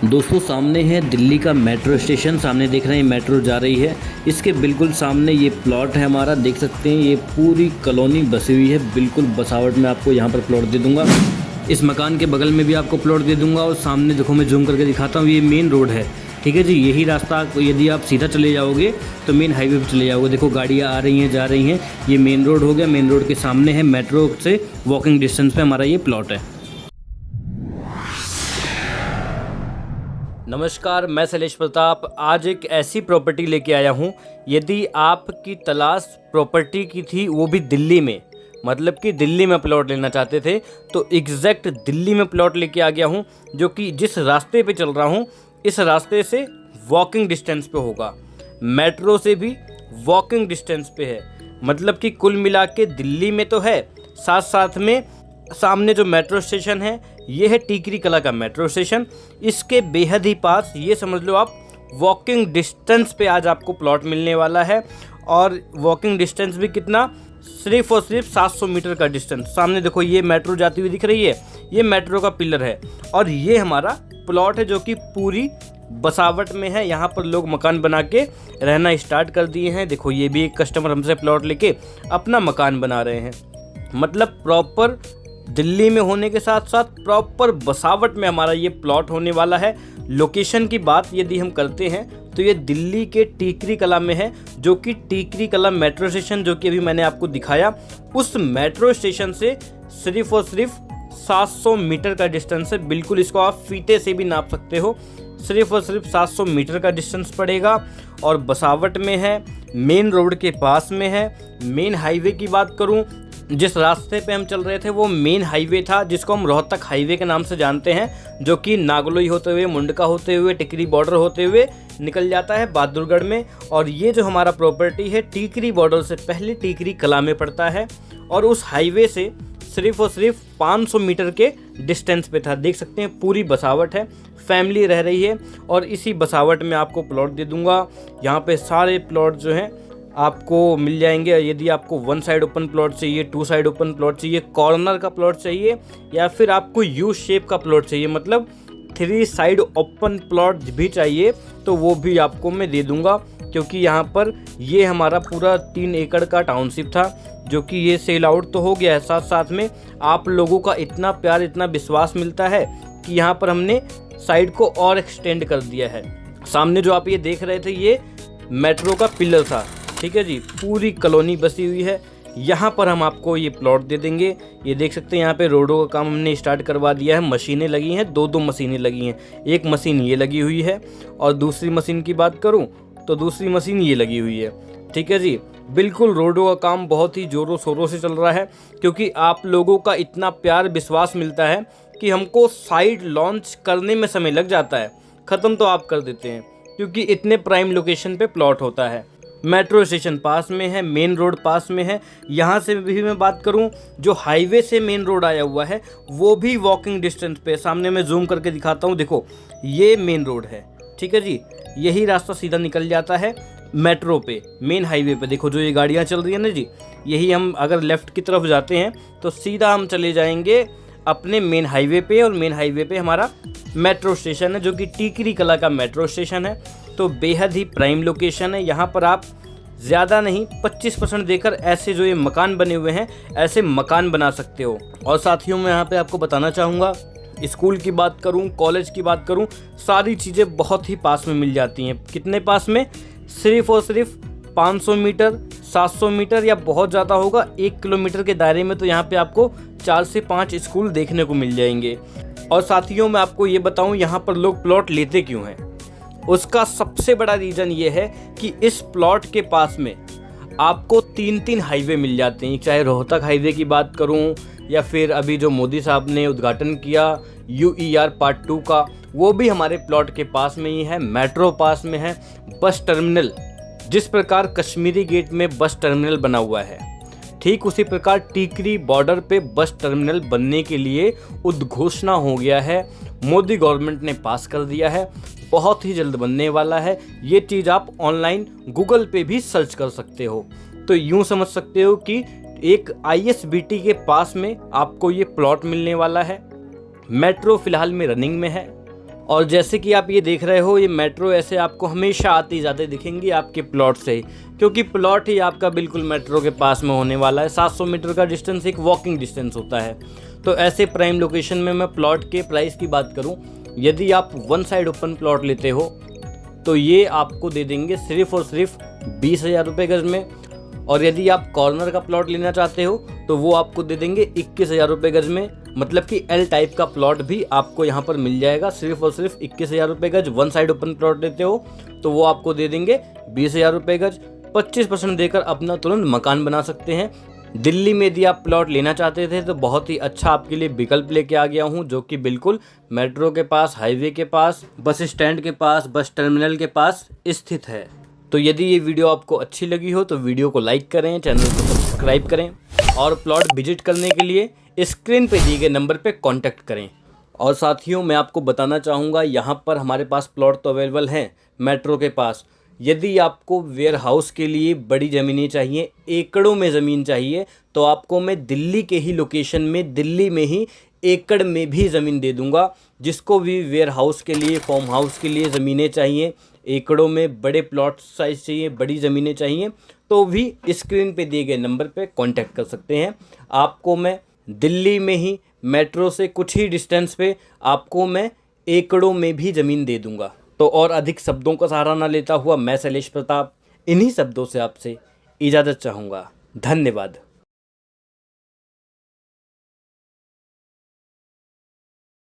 दोस्तों सामने है दिल्ली का मेट्रो स्टेशन। सामने देख रहे हैं मेट्रो जा रही है। इसके बिल्कुल सामने ये प्लॉट है हमारा, देख सकते हैं। ये पूरी कॉलोनी बसी हुई है, बिल्कुल बसावट में आपको यहाँ पर प्लॉट दे दूंगा। इस मकान के बगल में भी आपको प्लॉट दे दूंगा। और सामने देखो, मैं जूम करके दिखाता हूँ, ये मेन रोड है। ठीक है जी, यही रास्ता यदि आप सीधा चले जाओगे तो मेन हाईवे पर चले जाओगे। देखो गाड़ियाँ आ रही हैं, जा रही हैं। ये मेन रोड हो गया। मेन रोड के सामने है, मेट्रो से वॉकिंग डिस्टेंस पे हमारा ये प्लॉट है। नमस्कार, मैं शैलेश प्रताप। आज एक ऐसी प्रॉपर्टी लेके आया हूँ। यदि आपकी तलाश प्रॉपर्टी की थी, वो भी दिल्ली में, मतलब कि दिल्ली में प्लॉट लेना चाहते थे, तो एग्जैक्ट दिल्ली में प्लॉट लेके आ गया हूँ। जो कि जिस रास्ते पे चल रहा हूँ, इस रास्ते से वॉकिंग डिस्टेंस पे होगा, मेट्रो से भी वॉकिंग डिस्टेंस पे है। मतलब कि कुल मिला के दिल्ली में तो है, साथ साथ में सामने जो मेट्रो स्टेशन है, ये है टीकरी कला का मेट्रो स्टेशन। इसके बेहद ही पास, ये समझ लो आप, वॉकिंग डिस्टेंस पे आज आपको प्लॉट मिलने वाला है। और वॉकिंग डिस्टेंस भी कितना, सिर्फ और सिर्फ 700 मीटर का डिस्टेंस। सामने देखो, ये मेट्रो जाती हुई दिख रही है, ये मेट्रो का पिलर है। और ये हमारा प्लॉट है जो कि पूरी बसावट में है। यहाँ पर लोग मकान बना के रहना स्टार्ट कर दिए हैं। देखो, ये भी एक कस्टमर हमसे प्लॉट लेके अपना मकान बना रहे हैं। मतलब प्रॉपर दिल्ली में होने के साथ साथ प्रॉपर बसावट में हमारा ये प्लॉट होने वाला है। लोकेशन की बात यदि हम करते हैं तो ये दिल्ली के टीकरी कला में है, जो कि टीकरी कला मेट्रो स्टेशन, जो कि अभी मैंने आपको दिखाया, उस मेट्रो स्टेशन से सिर्फ और सिर्फ 700 मीटर का डिस्टेंस है। बिल्कुल, इसको आप फीते से भी नाप सकते हो। सिर्फ और सिर्फ 700 मीटर का डिस्टेंस पड़ेगा और बसावट में है, मेन रोड के पास में है। मेन हाईवे की बात करूं, जिस रास्ते पे हम चल रहे थे वो मेन हाईवे था, जिसको हम रोहतक हाईवे के नाम से जानते हैं, जो कि नागलोई होते हुए, मुंडका होते हुए, टिकरी बॉर्डर होते हुए निकल जाता है बहादुरगढ़ में। और ये जो हमारा प्रॉपर्टी है, टीकरी बॉर्डर से पहले टीकरी कला में पड़ता है। और उस हाईवे से सिर्फ और सिर्फ 500 मीटर के डिस्टेंस पे था। देख सकते हैं, पूरी बसावट है, फैमिली रह रही है। और इसी बसावट में आपको प्लॉट दे दूंगा। यहाँ पे सारे प्लॉट जो हैं आपको मिल जाएंगे। यदि आपको 1 साइड ओपन प्लॉट चाहिए, 2 साइड ओपन प्लॉट चाहिए, कॉर्नर का प्लॉट चाहिए, या फिर आपको यू शेप का प्लॉट चाहिए, मतलब 3 साइड ओपन प्लॉट भी चाहिए, तो वो भी आपको मैं दे दूंगा। क्योंकि यहाँ पर ये हमारा पूरा 3 एकड़ का टाउनशिप था, जो कि ये सेल आउट तो हो गया है। साथ साथ में आप लोगों का इतना प्यार, इतना विश्वास मिलता है कि यहाँ पर हमने साइड को और एक्सटेंड कर दिया है। सामने जो आप ये देख रहे थे, ये मेट्रो का पिलर था। ठीक है जी, पूरी कॉलोनी बसी हुई है। यहाँ पर हम आपको ये प्लॉट दे देंगे। ये देख सकते हैं, यहाँ पे रोडों का काम हमने स्टार्ट करवा दिया है। मशीनें लगी हैं, 2 मशीनें लगी हैं। एक मशीन ये लगी हुई है, और दूसरी मशीन की बात करूँ तो दूसरी मशीन ये लगी हुई है। ठीक है जी, बिल्कुल रोडों का काम बहुत ही ज़ोरों शोरों से चल रहा है। क्योंकि आप लोगों का इतना प्यार विश्वास मिलता है कि हमको साइट लॉन्च करने में समय लग जाता है, ख़त्म तो आप कर देते हैं, क्योंकि इतने प्राइम लोकेशन पे प्लॉट होता है। मेट्रो स्टेशन पास में है, मेन रोड पास में है। यहाँ से भी मैं बात करूँ, जो हाईवे से मेन रोड आया हुआ है, वो भी वॉकिंग डिस्टेंस पे। सामने मैं जूम करके दिखाता हूँ, देखो ये मेन रोड है। ठीक है जी, यही रास्ता सीधा निकल जाता है मेट्रो पे, मेन हाईवे पे। देखो जो ये गाड़ियाँ चल रही है ना जी, यही हम अगर लेफ़्ट की तरफ जाते हैं तो सीधा हम चले जाएंगे अपने मेन हाईवे पे। और मेन हाईवे पे हमारा मेट्रो स्टेशन है, जो कि टीकरी कला का मेट्रो स्टेशन है। तो बेहद ही प्राइम लोकेशन है। यहाँ पर आप ज़्यादा नहीं, 25% देकर ऐसे जो ये मकान बने हुए हैं, ऐसे मकान बना सकते हो। और साथियों, मैं यहाँ पे आपको बताना चाहूँगा, स्कूल की बात करूँ, कॉलेज की बात करूँ, सारी चीज़ें बहुत ही पास में मिल जाती हैं। कितने पास में? सिर्फ और सिर्फ 500 मीटर, 700 मीटर, या बहुत ज़्यादा होगा 1 किलोमीटर के दायरे में। तो यहाँ पे आपको 4 से 5 स्कूल देखने को मिल जाएंगे। और साथियों, मैं आपको ये बताऊँ, यहाँ पर लोग प्लॉट लेते क्यों हैं। उसका सबसे बड़ा रीज़न ये है कि इस प्लॉट के पास में आपको 3 हाईवे मिल जाते हैं। चाहे रोहतक हाईवे की बात करूं, या फिर अभी जो मोदी साहब ने उद्घाटन किया UER पार्ट 2 का, वो भी हमारे प्लॉट के पास में ही है। मेट्रो पास में है। बस टर्मिनल, जिस प्रकार कश्मीरी गेट में बस टर्मिनल बना हुआ है, ठीक उसी प्रकार टीकरी बॉर्डर पे बस टर्मिनल बनने के लिए उद्घोषणा हो गया है। मोदी गवर्नमेंट ने पास कर दिया है, बहुत ही जल्द बनने वाला है। ये चीज़ आप ऑनलाइन गूगल पे भी सर्च कर सकते हो। तो यूँ समझ सकते हो कि एक ISBT के पास में आपको ये प्लॉट मिलने वाला है। मेट्रो फिलहाल में रनिंग में है और जैसे कि आप ये देख रहे हो, ये मेट्रो ऐसे आपको हमेशा आती जाते दिखेंगी आपके प्लॉट से, क्योंकि प्लॉट ही आपका बिल्कुल मेट्रो के पास में होने वाला है। 700 मीटर का डिस्टेंस एक वॉकिंग डिस्टेंस होता है। तो ऐसे प्राइम लोकेशन में मैं प्लॉट के प्राइस की बात करूं, यदि आप वन साइड ओपन प्लॉट लेते हो तो ये आपको दे देंगे सिर्फ और सिर्फ 20,000 रुपये गज में। और यदि आप कॉर्नर का प्लॉट लेना चाहते हो तो वो आपको दे देंगे 21,000 रुपये गज में। मतलब कि एल टाइप का प्लॉट भी आपको यहाँ पर मिल जाएगा सिर्फ और सिर्फ 21,000 रुपये गज। वन साइड ओपन प्लॉट लेते हो तो वो आपको दे देंगे 20,000 रुपये गज। 25% देकर अपना तुरंत मकान बना सकते हैं। दिल्ली में यदि आप प्लॉट लेना चाहते थे तो बहुत ही अच्छा आपके लिए विकल्प लेके आ गया हूँ, जो कि बिल्कुल मेट्रो के पास, हाईवे के पास, बस स्टैंड के पास, बस टर्मिनल के पास स्थित है। तो यदि ये वीडियो आपको अच्छी लगी हो तो वीडियो को लाइक करें, चैनल को सब्सक्राइब करें और प्लॉट विजिट करने के लिए स्क्रीन पे दिए गए नंबर पे कांटेक्ट करें। और साथियों, मैं आपको बताना चाहूँगा, यहाँ पर हमारे पास प्लॉट तो अवेलेबल हैं मेट्रो के पास। यदि आपको वेयर हाउस के लिए बड़ी ज़मीनें चाहिए, एकड़ों में ज़मीन चाहिए, तो आपको मैं दिल्ली के ही लोकेशन में, दिल्ली में ही एकड़ में भी ज़मीन दे दूंगा। जिसको भी वेयर हाउस के लिए, फार्म हाउस के लिए ज़मीनें चाहिए, एकड़ों में बड़े प्लॉट साइज चाहिए, बड़ी ज़मीनें चाहिए, तो भी स्क्रीन पे दिए गए नंबर पे कांटेक्ट कर सकते हैं। आपको मैं दिल्ली में ही मेट्रो से कुछ ही डिस्टेंस पे आपको मैं एकड़ों में भी ज़मीन दे दूंगा। तो और अधिक शब्दों का सहारा ना लेता हुआ मैं शैलेश प्रताप इन्हीं शब्दों से आपसे इजाज़त चाहूँगा। धन्यवाद।